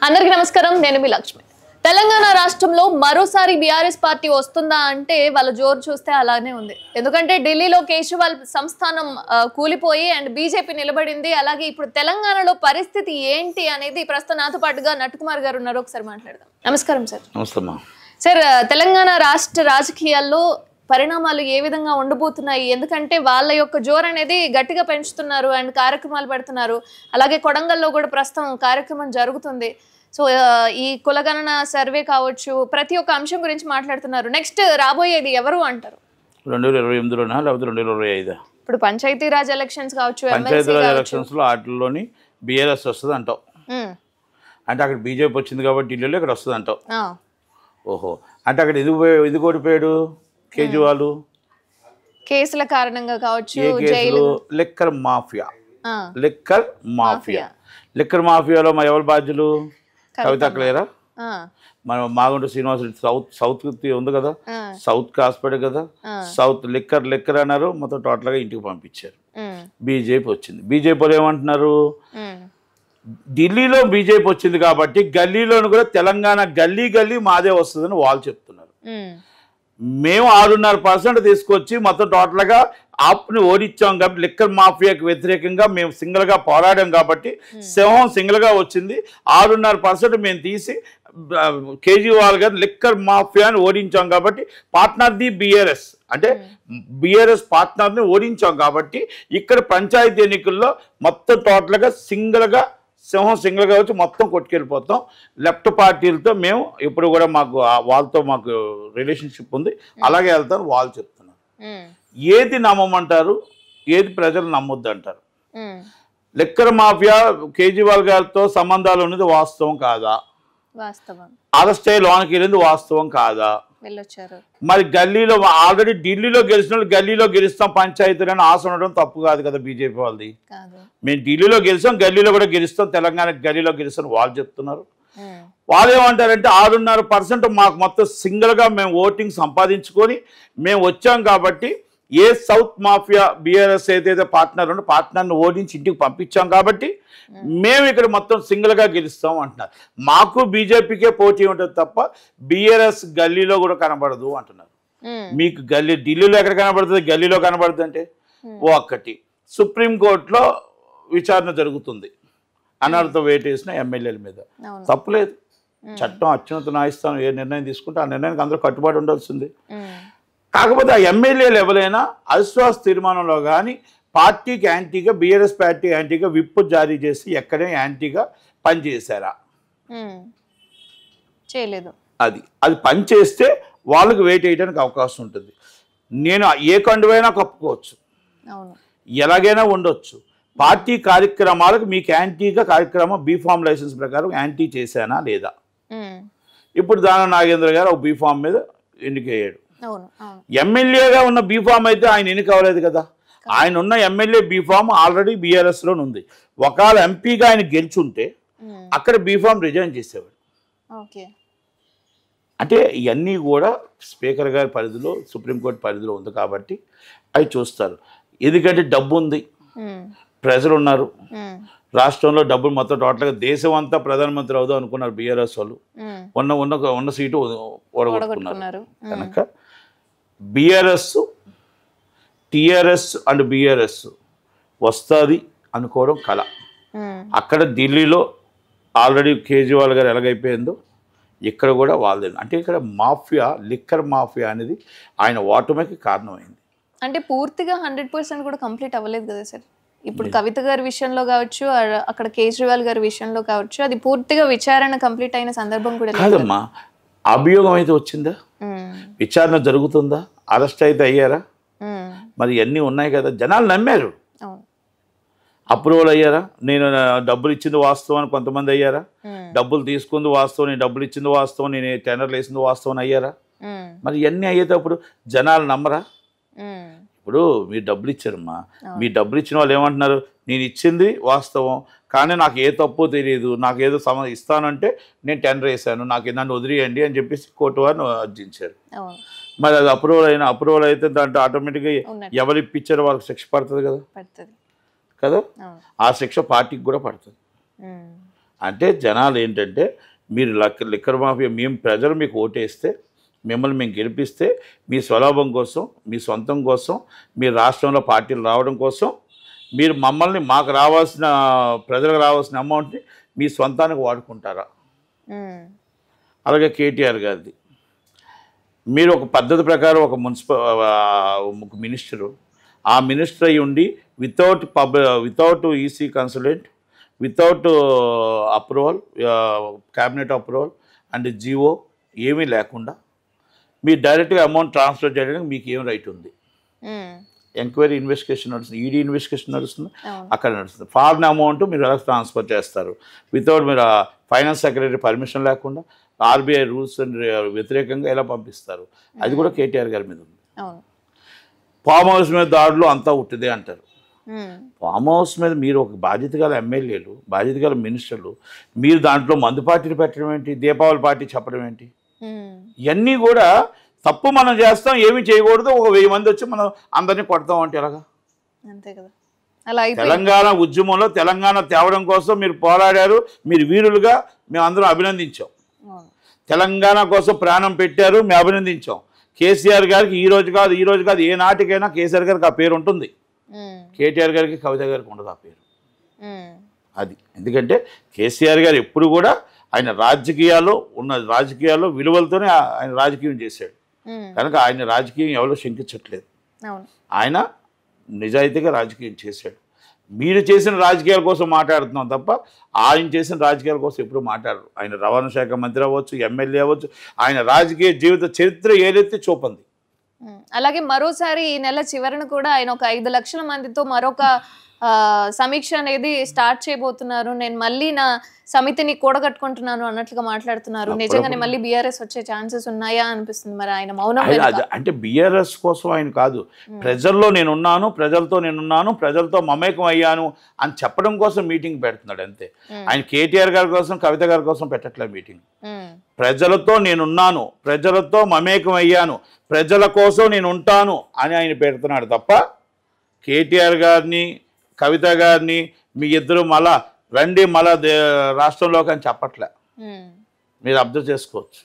అందరికీ నమస్కారం, నేను మీ లక్ష్మి. తెలంగాణ రాష్ట్రంలో మరోసారి బీఆర్ఎస్ పార్టీ వస్తుందా అంటే వాళ్ళ జోరు చూస్తే అలానే ఉంది. ఎందుకంటే ఢిల్లీలో కేజ్రీవాల్ సంస్థానం కూలిపోయి అండ్ బీజేపీ నిలబడింది. అలాగే ఇప్పుడు తెలంగాణలో పరిస్థితి ఏంటి అనేది ప్రస్తుతం నాతో పాటుగా నట్టుకుమార్ గారు ఉన్నారు. ఒకసారి మాట్లాడదాం. నమస్కారం సార్. నమస్తే సార్, తెలంగాణ రాష్ట్ర రాజకీయాల్లో పరిణామాలు ఏ విధంగా ఉండబోతున్నాయి? ఎందుకంటే వాళ్ళ యొక్క జోరు అనేది గట్టిగా పెంచుతున్నారు అండ్ కార్యక్రమాలు పెడుతున్నారు. అలాగే కొడంగల్లో కూడా ప్రస్తుతం కార్యక్రమం జరుగుతుంది. సో ఈ కులగణన సర్వే కావచ్చు, ప్రతి ఒక్క అంశం గురించి మాట్లాడుతున్నారు. నెక్స్ట్ రాబోయేది ఎవరు అంటారు? 2028లోనా లేకపోతే 2025? ఇప్పుడు పంచాయతీరాజ్ ఎలక్షన్స్ కావచ్చు, పంచాయతీరాజ్ ఎలక్షన్స్ లో వాటిల్లోని బీఆర్ఎస్ వస్తుంది అంటావు. అంటే అక్కడ బీజేపీ వచ్చింది కాబట్టి ఢిల్లీలో ఇక్కడ వస్తుంది అంటావు. ఓహో, అంటే అక్కడ ఇది ఓడిపోయాడు కేజ్రీవాల్ కేసుల కారణంగా కావచ్చు, లిక్కర్ మాఫియా. లిక్కర్ మాఫియాలో మా ఎవరు బాధ్యులు? కవిత క్లియరా? మన మాగుంట శ్రీనివాసరెడ్డి సౌత్ ఉంది కదా, సౌత్ హాస్పిటల్ కదా, సౌత్ లిక్కర్ అన్నారు. మొత్తం టోటల్గా ఇంటికి పంపించారు. బీజేపీ వచ్చింది. బీజేపీ వాళ్ళు ఏమంటున్నారు? ఢిల్లీలో బీజేపీ వచ్చింది కాబట్టి గల్లీలోను కూడా తెలంగాణ గల్లీ మాదే వస్తుందని వాళ్ళు చెప్తున్నారు. మేము 6.5% తీసుకొచ్చి మొత్తం టోటల్గా ఆప్ని ఓడించాం కాబట్టి, లిక్కర్ మాఫియాకి వ్యతిరేకంగా మేము సింగిల్గా పోరాడాం కాబట్టి సింహం సింగిల్గా వచ్చింది. 6.5% మేము తీసి కేజ్రీవాల్ గారు లిక్కర్ మాఫియాని ఓడించాం కాబట్టి పార్ట్నర్ ది బీఆర్ఎస్, అంటే బీఆర్ఎస్ పార్ట్నర్ని ఓడించాం కాబట్టి ఇక్కడ పంచాయతీ ఎన్నికల్లో మొత్తం టోటల్గా సింహం సింగిల్గా వచ్చి మొత్తం కొట్టుకెళ్ళిపోతాం. లెఫ్ట్ పార్టీలతో మేము ఇప్పుడు కూడా వాళ్ళతో మాకు రిలేషన్షిప్ ఉంది, అలాగే వెళ్తారు వాళ్ళు చెప్తున్నారు. ఏది నమ్మమంటారు, ఏది ప్రజలు నమ్మొద్దు అంటారు? లిక్కర్ మాఫియా కేజ్రీవాల్ గారితో సంబంధాలు ఉన్నది వాస్తవం కాదా? అరెస్ట్ అయ్యి లోనికి వెళ్ళింది వాస్తవం కాదా? మరి గల్లీలో ఆల్రెడీ ఢిల్లీలో గెలిచిన వాళ్ళు గల్లీలో గెలుస్తాం పంచాయతీలను ఆశ ఉండడం తప్పు కాదు కదా బీజేపీ వాళ్ళది. మేము ఢిల్లీలో గెలిచాం, గల్లీలో కూడా గెలుస్తాం, తెలంగాణ గల్లీలో గెలుస్తాం వాళ్ళు చెప్తున్నారు. వాళ్ళు ఏమంటారంటే 6.5% మాకు మొత్తం సింగిల్గా మేము ఓటింగ్ సంపాదించుకొని మేము వచ్చాం కాబట్టి ఏ సౌత్ మాఫియా బీఆర్ఎస్ ఏదైతే పార్ట్నర్ ఉందో పార్ట్నర్ని ఓడించి ఇంటికి పంపించాం కాబట్టి మేము ఇక్కడ మొత్తం సింగిల్గా గెలుస్తాం అంటున్నారు. మాకు బీజేపీకే పోటీ ఉంటుంది తప్ప బీఆర్ఎస్ గల్లీలో కూడా కనబడదు అంటున్నారు. మీకు ఢిల్లీలో ఎక్కడ కనబడుతుంది, గల్లీలో కనబడుతుంది అంటే ఒక్కటి సుప్రీంకోర్టులో విచారణ జరుగుతుంది అనర్హత వేటేసిన ఎమ్మెల్యేల మీద. తప్పులేదు, చట్టం అత్యున్నత న్యాయస్థానం ఏ నిర్ణయం తీసుకుంటే ఆ నిర్ణయానికి అందరూ కట్టుబడి ఉండాల్సింది. కాకపోతే ఆ ఎమ్మెల్యేలు ఎవరైనా అవిశ్వాస తీర్మానంలో కానీ పార్టీకి యాంటీగా, బీఆర్ఎస్ పార్టీ యాంటీగా విప్ జారీ చేసి ఎక్కడైనా యాంటీగా పనిచేశారా? చేయలేదు. అది పనిచేస్తే వాళ్ళకి వెయిట్ వేయడానికి అవకాశం ఉంటుంది. నేను ఏ కండువైనా కప్పుకోవచ్చు, ఎలాగైనా ఉండొచ్చు. పార్టీ కార్యక్రమాలకు మీకు యాంటీగా కార్యక్రమం బీఫామ్ లైసెన్స్ ప్రకారం యాంటీ చేశానా లేదా? ఇప్పుడు దాన నాగేంద్ర గారు ఒక బీఫామ్ మీద ఎన్నికయ్యాడు. ఎమ్మెల్యేగా ఉన్న బీఫామ్ అయితే ఆయన ఎన్నిక అవ్వలేదు కదా. ఆయన ఉన్న ఎమ్మెల్యే బీఫామ్ ఆల్రెడీ బీఆర్ఎస్లో ఉంది. ఒకవేళ ఎంపీగా ఆయన గెలుచుంటే అక్కడ బీఫామ్ రిజైన్ చేసేవాడు. అంటే ఇవన్నీ కూడా స్పీకర్ గారి పరిధిలో, సుప్రీంకోర్టు పరిధిలో ఉంది కాబట్టి అవి చూస్తారు. ఎందుకంటే డబ్బు ఉంది, ప్రజలు ఉన్నారు, రాష్ట్రంలో డబ్బులు మొత్తం టోటల్గా దేశం అంతా ప్రధానమంత్రి అవుదాం అనుకున్నారు బీఆర్ఎస్ వాళ్ళు. ఉన్న సీటు ఓడగొట్టుకున్నారు. కనుక బీఆర్ఎస్, టీఆర్ఎస్ అండ్ బీఆర్ఎస్ వస్తుంది అనుకోవడం కళ. అక్కడ ఢిల్లీలో ఆల్రెడీ కేజ్రీవాల్ గారు ఎలాగైపోయిందో ఇక్కడ కూడా వాళ్ళే. అంటే ఇక్కడ మాఫియా, లిక్కర్ మాఫియా అనేది ఆయన ఓటమికి కారణమైంది. అంటే పూర్తిగా 100% కూడా కంప్లీట్ అవ్వలేదు కదా సార్. ఇప్పుడు కవిత గారి విషయంలో కావచ్చు, అక్కడ కేజ్రీవాల్ గారి విషయంలో కావచ్చు, అది పూర్తిగా విచారణ కంప్లీట్ అయిన సందర్భం కూడా కాదమ్మా. అభియోగం అయితే వచ్చిందా, విచారణ జరుగుతుందా, అరెస్ట్ అయితే అయ్యారా? మరి ఇవన్నీ ఉన్నాయి కదా, జనాలు నమ్మారు. అప్రూవల్ అయ్యారా? నేను డబ్బులు ఇచ్చింది వాస్తవం అని కొంతమంది అయ్యారా? డబ్బులు తీసుకుంది వాస్తవం, నేను డబ్బులు ఇచ్చింది వాస్తవం, నేను టెండర్లు వేసింది వాస్తవం అయ్యారా? మరి ఇవన్నీ అయ్యేటప్పుడు జనాలు నమ్మరా? ఇప్పుడు మీరు డబ్బులు ఇచ్చారమ్మా, మీ డబ్బులు ఇచ్చిన వాళ్ళు ఏమంటున్నారు? నేను ఇచ్చింది వాస్తవం, కానీ నాకు ఏ తప్పు తెలియదు, నాకు ఏదో ఇస్తానంటే నేను టెండర్ వేసాను, నాకు నన్ను వదిలేయండి అని చెప్పేసి కోర్టు వారిని అర్జించారు. మరి అది అప్రూవల్ అయితే దాంట్లో ఆటోమేటిక్గా ఎవరు ఇప్పించారో వాళ్ళకి శిక్ష పడుతుంది కదా. ఆ శిక్ష పార్టీకి కూడా పడుతుంది. అంటే జనాలు ఏంటంటే మీరు లిక్కర్ మాఫియా మేము ప్రజలు మీకు ఓటేస్తే మిమ్మల్ని మేము గెలిపిస్తే మీ స్వలాభం కోసం మీ సొంతం కోసం మీ రాష్ట్రంలో పార్టీలు రావడం కోసం మీరు మమ్మల్ని మాకు రావాల్సిన ప్రజలకు రావాల్సిన అమౌంట్ని మీ సొంతానికి వాడుకుంటారా? అలాగే కేటీఆర్ గారిది మీరు ఒక పద్ధతి ప్రకారం ఒక మినిస్టరు ఆ మినిస్టర్ అయ్యి ఉండి without EC consultant without approval cabinet approval and GO ఏమీ లేకుండా మీరు డైరెక్ట్గా అమౌంట్ ట్రాన్స్ఫర్ చేయడానికి మీకు ఏం రైట్ ఉంది? ఎంక్వైరీ ఇన్వెస్టిగేషన్ నడుస్తుంది, ఈడీ ఇన్వెస్టిగేషన్ నడుస్తుంది, అక్కడ నడుస్తుంది. ఫారెన్ అమౌంట్ మీరు ఎలా ట్రాన్స్ఫర్ చేస్తారు వితౌట్ మీరు ఫైనాన్స్ సెక్రటరీ పర్మిషన్ లేకుండా ఆర్బీఐ రూల్స్ వ్యతిరేకంగా ఎలా పంపిస్తారు? అది కూడా కేటీఆర్ గారి మీద ఉంది. ఫామ్ హౌస్ మీద దాడులు అంతా ఉట్టిదే అంటారు. ఫామ్ హౌస్ మీద మీరు ఒక బాధ్యత గల ఎమ్మెల్యేలు, బాధ్యత గల మినిస్టర్లు, మీరు దాంట్లో మందు పార్టీలు పెట్టడం ఏంటి, దీపావళి పార్టీ చెప్పడం ఏంటి? ఇవన్నీ కూడా తప్పు మనం చేస్తాం, ఏమీ చేయకూడదు. ఒక 1000 మంది వచ్చి మనం అందరినీ కొడతాం అంటే ఎలాగా? అంతే కదా. అలా తెలంగాణ ఉద్యమంలో తెలంగాణ తేవడం కోసం మీరు పోరాడారు, మీరు వీరులుగా మేము అందరం అభినందించాం. తెలంగాణ కోసం ప్రాణం పెట్టారు, మేము అభినందించాం. కేసీఆర్ గారికి ఈ రోజు కాదు ఏ నాటికైనా కేసీఆర్ గారికి ఆ పేరు ఉంటుంది. కేటీఆర్ గారికి కవిత గారికి ఉండదు ఆ పేరు. అది ఎందుకంటే కేసీఆర్ గారు ఎప్పుడు కూడా ఆయన రాజకీయాల్లో విలువలతోనే ఆయన రాజకీయం చేశాడు కనుక ఆయన రాజకీయం ఎవరో శంకించట్లేదు. ఆయన నిజాయితీగా రాజకీయం చేశాడు. మీరు చేసిన రాజకీయాల కోసం మాట్లాడుతున్నాం తప్ప ఆయన చేసిన రాజకీయాల కోసం ఎప్పుడు మాట్లాడరు. ఆయన రవాణా శాఖ మంత్రి అవ్వచ్చు, ఎమ్మెల్యే అవ్వచ్చు, ఆయన రాజకీయ జీవిత చరిత్ర ఏదైతే చూపంది. అలాగే మరోసారి ఈ నెల చివరన కూడా ఆయన ఒక 5 లక్షల మందితో మరొక సమీక్ష అనేది స్టార్ట్ చేయబోతున్నారు. నేను మళ్ళీ నా సమితిని కూడగట్టుకుంటున్నాను అన్నట్లుగా మాట్లాడుతున్నారు. నిజంగానే మళ్ళీ బీఆర్ఎస్ వచ్చే ఛాన్సెస్ ఉన్నాయా అనిపిస్తుంది. మరి ఆయన మౌనం అంటే బీఆర్ఎస్ కోసం ఆయన కాదు, ప్రజల్లో నేనున్నాను, ప్రజలతో మమేకం అయ్యాను అని చెప్పడం కోసం మీటింగ్ పెడుతున్నాడు అంతే. ఆయన కేటీఆర్ గారి కోసం, కవిత గారి కోసం పెట్టట్లేదు మీటింగ్. ప్రజలతో నేనున్నాను, ప్రజలతో మమేకం అయ్యాను, ప్రజల కోసం నేను ఉంటాను అని ఆయన పెడుతున్నాడు తప్ప కేటీఆర్ గారిని, కవిత గారిని మీ ఇద్దరు మళ్ళా రండి మళ్ళా రాష్ట్రంలోకి అని చెప్పట్లే. మీరు అబ్జర్వ్ చేసుకోవచ్చు.